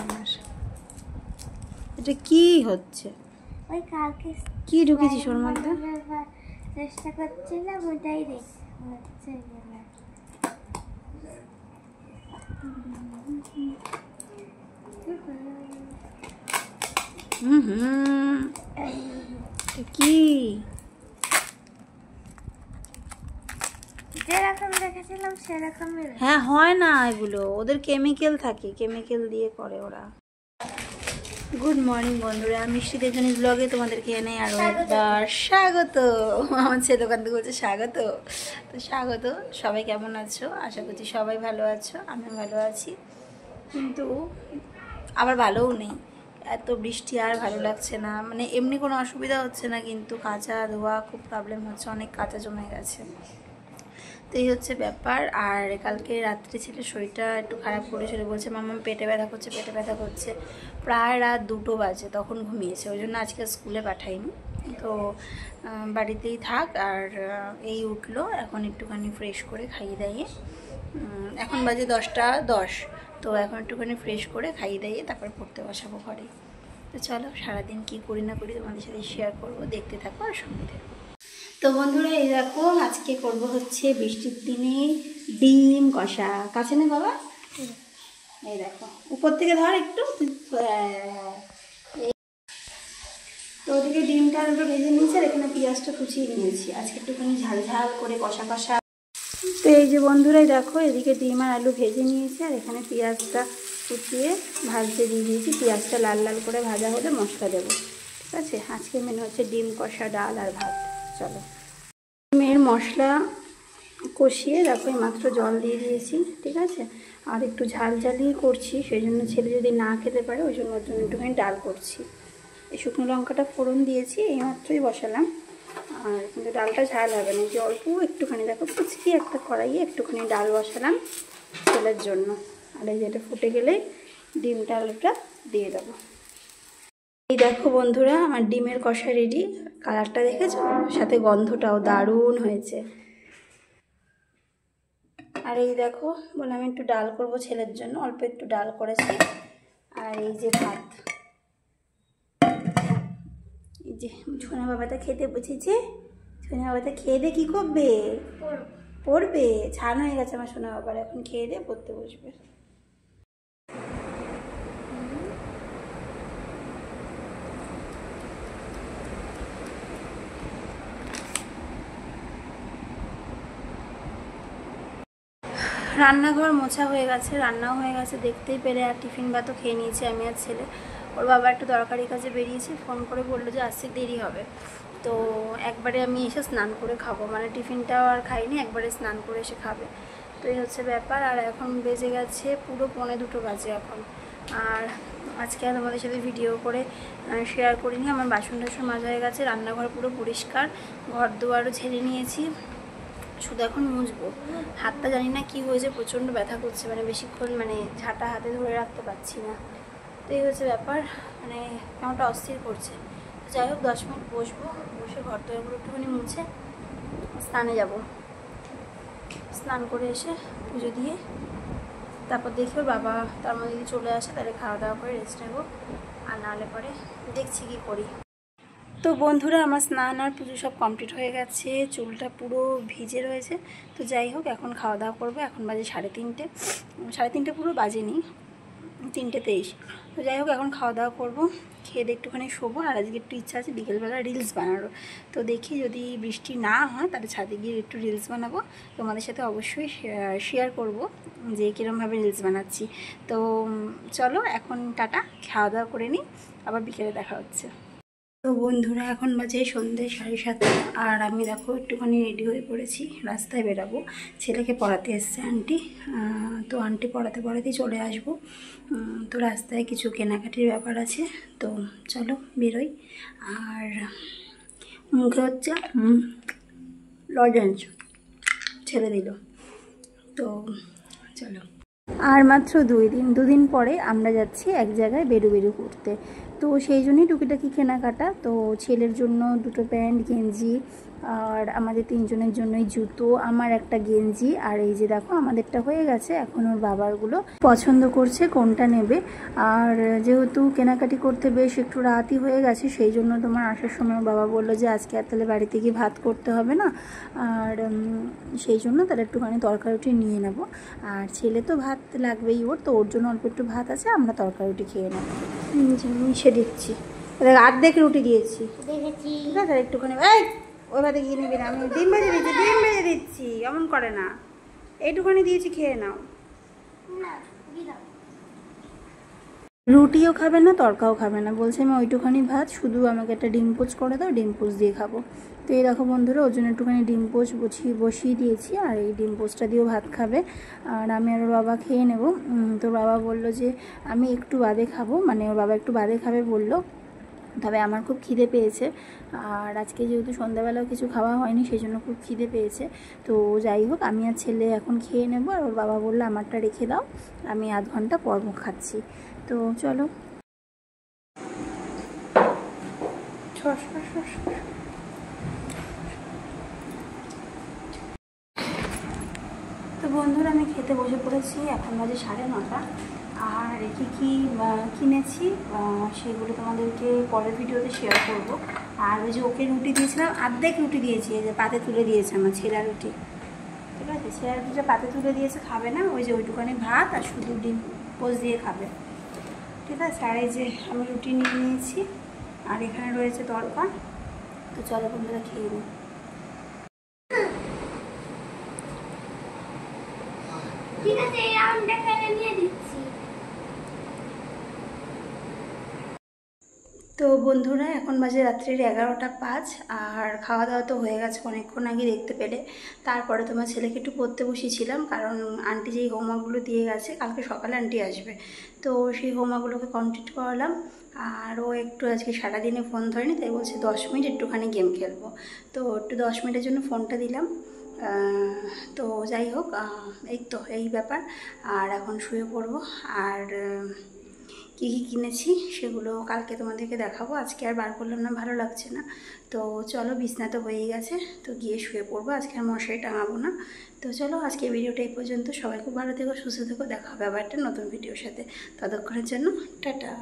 আমার এটা কি হচ্ছে? ওই কালকে কি ঢুকেছিস ওর মধ্যে? চেষ্টা করছিলাম ওটাই হচ্ছে। কি যেরকম দেখেছিলাম সেরকমই। হ্যাঁ, হয় না, এগুলো ওদের কেমিক্যাল থাকে, কেমিক্যাল দিয়ে করে ওরা। গুড মর্নিং বন্ধুরা, মিষ্টি দেখানিস ব্লগে তোমাদেরকে এনে আরও একবার স্বাগত। আমার ছেলে দোকান থেকে বলছে স্বাগত, তো স্বাগত। সবাই কেমন আছো? আশা করছি সবাই ভালো আছো, আমিও ভালো আছি, কিন্তু আবার ভালোও নেই। এত বৃষ্টি আর ভালো লাগছে না, মানে এমনি কোনো অসুবিধা হচ্ছে না, কিন্তু কাঁচা ধোয়া খুব প্রবলেম হচ্ছে, অনেক কাঁচা জমে গেছে। তো এই হচ্ছে ব্যাপার। আর কালকে রাত্রে ছেলে শরীরটা একটু খারাপ করেছিল, বলছে মাম্মা পেটে ব্যথা করছে, পেটে ব্যথা করছে। প্রায় রাত 2টো বাজে, তখন ঘুমিয়েছে, ওই জন্য আজকে স্কুলে পাঠাইনি, তো বাড়িতেই থাক। আর এই উঠলো, এখন একটুখানি ফ্রেশ করে খাইয়ে দাইয়ে, এখন বাজে 10টা 10, তো এখন একটুখানি ফ্রেশ করে খাইয়ে দাইয়ে তারপর পড়তে বসাবো ঘরে। তো চলো সারাদিন কী করি না করি তোমাদের সাথে শেয়ার করবো, দেখতে থাকো আর সঙ্গে থাকো। তো বন্ধুরা এই দেখো, আজকে করব হচ্ছে বৃষ্টির দিনে ডিম কষা। কাছে নে বাবা, এই দেখো উপর থেকে ধর একটু। তো ওদিকে ডিমটা একটু ভেজে নিয়েছি, আর এখানে পেঁয়াজটা কুচিয়ে নিয়েছি, আজকে একটুখানি ঝাল ঝাল করে কষা কষা। তো এই যে বন্ধুরাই দেখো, এদিকে ডিম আর আলু ভেজে নিয়েছি, আর এখানে পেঁয়াজটা কুচিয়ে ভাজতে দিয়ে দিয়েছি। পেঁয়াজটা লাল লাল করে ভাজা হলে মশলা দেবো, ঠিক আছে। আজকে মেনু হচ্ছে ডিম কষা, ডাল আর ভাত। চলো ডিমের মশলা কষিয়ে দেখো মাত্র জল দিয়ে দিয়েছি, ঠিক আছে। আর একটু ঝাল ঝালিয়ে করছি, সেই জন্য ছেলে যদি না খেতে পারে ওই জন্য ওর জন্য একটুখানি ডাল করছি। এই শুকনো লঙ্কাটা ফোড়ন দিয়েছি, এইমাত্রই বসালাম। আর কিন্তু ডালটা ঝাল হবে না, যে অল্প একটুখানি দেখো কুচকি একটা কড়াইয়ে একটুখানি ডাল বসালাম ছেলের জন্য। আর এই যেটা ফুটে গেলে ডিমটা আলুটা দিয়ে দেবো। এই দেখো বন্ধুরা, আমার ডিমের কষা রেডি। কালারটা দেখেছো, সাথে গন্ধটাও দারুণ হয়েছে। আর এই দেখো, বললাম একটু ডাল করব ছেলের জন্য, অল্প একটু ডাল করেছি। আর এই যে ভাত, এই যে সোনা বাবাটা খেতে বসেছে। সোনা বাবাটা খেয়ে দে কী করবে? পড়বে। ছান হয়ে গেছে আমার সোনা বাবার, এখন খেয়ে দে পড়তে বসবে। রান্নাঘর মোছা হয়ে গেছে, রান্নাও হয়ে গেছে দেখতেই পেলে। আর টিফিন ভাতও খেয়ে নিয়েছি আমি আর ছেলে। ওর বাবা একটু দরকারি কাজে বেরিয়েছে, ফোন করে বললো যে আসতে দেরি হবে, তো একবারে আমি এসে স্নান করে খাবো, মানে টিফিনটাও আর খাইনি, একবারে স্নান করে এসে খাবে। তো এই হচ্ছে ব্যাপার। আর এখন বেজে গেছে পুরো 1:45 বাজে এখন। আর আজকে আর তোমাদের সাথে ভিডিও করে শেয়ার করিনি। আমার বাসন টাসন মাজা হয়ে গেছে, রান্নাঘর পুরো পরিষ্কার, ঘর দুয়ারও ঝেড়ে নিয়েছি, শুধু এখন মুছবো। হাতটা জানি না কি হয়েছে, প্রচণ্ড ব্যথা করছে, মানে বেশিক্ষণ মানে ঝাঁটা হাতে ধরে রাখতে পারছি না। তো এই হচ্ছে ব্যাপার, মানে কেমনটা অস্থির করছে। যাই হোক 10 মিনিট বসবো, বসে ঘর দোয়ারগুলো একটুখানি মুছে স্নানে যাব। স্নান করে এসে পুজো দিয়ে তারপর দেখি ওর বাবা তার মধ্যে যদি চলে আসে তাহলে খাওয়া দাওয়া করে রেস্ট নেবো, আর নাহলে পরে দেখছি কি করি। তো বন্ধুরা আমার স্নান আর পুজো সব কমপ্লিট হয়ে গেছে, চুলটা পুরো ভিজে রয়েছে। তো যাই হোক এখন খাওয়া দাওয়া করবো। এখন বাজে 3:30 পুরো বাজেনি, 3:23। তো যাই হোক এখন খাওয়া দাওয়া করবো, খেয়ে দিয়ে একটুখানি শোবো। আর আজকে একটু ইচ্ছা আছে বিকেলবেলা রিলস বানানোর, তো দেখি যদি বৃষ্টি না হয় তাহলে ছাদে গিয়ে একটু রিলস বানাবো, তোমাদের সাথে অবশ্যই শেয়ার করব যে কীরকমভাবে রিলস বানাচ্ছি। তো চলো এখন টাটা, খাওয়া দাওয়া করে নিই, আবার বিকেলে দেখা হচ্ছে। তো বন্ধুরা এখন বাজে সন্ধ্যে 7:30, আর আমি দেখো একটুখানি রেডি হয়ে পড়েছি, রাস্তায় বেরাবো। ছেলেকে পড়াতে এসছে আন্টি, তো আন্টি পড়াতে পড়াতেই চলে আসবো। তো রাস্তায় কিছু কেনাকাটির ব্যাপার আছে, তো চলো বেরোই। আর মুখে হচ্ছে লজেন্স ছেড়ে দিল, তো চলো। আর মাত্র 2 দিন পরে আমরা যাচ্ছি এক জায়গায় বেরু করতে। তো সেই জন্যই টুকিটাকি কেনাকাটা। তো ছেলের জন্য 2টো প্যান্ট, গেঞ্জি, আর আমাদের 3জনের জন্যই জুতো, আমার একটা গেঞ্জি। আর এই যে দেখো আমাদেরটা হয়ে গেছে, এখন ওর বাবারগুলো পছন্দ করছে কোনটা নেবে। আর যেহেতু কেনাকাটি করতে বেশ একটু রাতই হয়ে গেছে, সেই জন্য তোমার আসার সময় ওর বাবা বললো যে আজকে আর তাহলে বাড়িতে গিয়ে ভাত করতে হবে না, আর সেই জন্য তাহলে একটুখানি তরকারি নিয়ে নেব। আর ছেলে তো ভাত লাগবেই ওর, তো ওর জন্য অল্প একটু ভাত আছে, আমরা তরকারি খেয়ে নেব। মিশে দিচ্ছি, অর্ধেক রুটি দিয়েছি, দেখেছি। ঠিক আছে একটুখানি। ওই ভাতে গিয়ে নিবি না, আমি ডিম ভেজে দিচ্ছি, এমন করে না, এইটুখানি দিয়েছি, খেয়ে নাও। রুটিও খাবে না, তরকাও খাবে না, বলছে আমি ওইটুখানি ভাত, শুধু আমাকে একটা ডিম পোচ করে দাও, ডিম পোচ দিয়ে খাবো। তো এই দেখো বন্ধুরা, ওর জন্য একটুখানি ডিম পোচ বসিয়ে দিয়েছি, আর এই ডিম পোচটা দিয়েও ভাত খাবে। আর আমি আর ওর বাবা খেয়ে নেব। তো বাবা বললো যে আমি একটু বাদে খাবো, মানে ওর বাবা একটু বাদে খাবে বললো। তবে আমার খুব খিদে পেয়েছে, আর আজকে যেহেতু সন্ধ্যাবেলাও কিছু খাওয়া হয়নি, সেই জন্য খুব খিদে পেয়েছে। তো যাই হোক, আমি আর ছেলে এখন খেয়ে নেবো। আর ওর বাবা বললো আমারটা রেখে দাও, আমি আধ ঘন্টা পর খাচ্ছি। তো চলো। তো বন্ধুরা, আমি খেতে বসে পড়েছি, এখন বাজে 9:30। আর কী কী কিনেছি সেগুলো তোমাদেরকে পরের ভিডিওতে শেয়ার করব। আর ওই যে ওকে রুটি দিয়েছিলাম, অর্ধেক রুটি দিয়েছি, এই যে পাতে তুলে দিয়েছে আমার ছেঁড়া রুটি, ঠিক আছে, ছেঁড়া রুটিটা পাতে তুলে দিয়েছে, খাবে না, ওই যে ওইটুখানি ভাত আর শুধু ডিম পোচ দিয়ে খাবে, ঠিক আছে। আর এই যে আমি রুটি নিয়ে নিয়েছি, আর এখানে রয়েছে তরকা। তো চলো বন্ধুরা, খেয়ে নিই। ঠিক আছে, এই রাউন্ডটা ফেলে নিয়ে দিচ্ছি। তো বন্ধুরা, এখন বাজে রাত্রির 11:05, আর খাওয়া দাওয়া তো হয়ে গেছে অনেকক্ষণ আগে দেখতে পেলে। তারপরে তোমার ছেলেকে একটু পড়তে বসিয়েছিলাম, কারণ আন্টি যেই হোমওয়ার্কগুলো দিয়ে গেছে, কালকে সকালে আন্টি আসবে, তো সেই হোমওয়ার্কগুলোকে কমপ্লিট করালাম। আর ও একটু আজকে সারাদিনে ফোন ধরেনি, তাই বলছে 10 মিনিট একটুখানি গেম খেলবো। তো একটু 10 মিনিটের জন্য ফোনটা দিলাম। তো যাই হোক, এই তো এই ব্যাপার। আর এখন শুয়ে পড়বো। আর কী কী কিনেছি সেগুলো কালকে তোমাদেরকে দেখাবো, আজকে আর বার করলাম না, ভালো লাগছে না। তো চলো, বিছনা তো হয়েই গেছে, তো গিয়ে শুয়ে পড়বো, আজকে আর মশারি টাঙাবো না। তো চলো, আজকে ভিডিওটা এই পর্যন্ত। সবাই খুব ভালো থেকো, সুস্থ থেকো, দেখা হবে আবার একটা নতুন ভিডিওর সাথে। ততক্ষণের জন্য টাটা।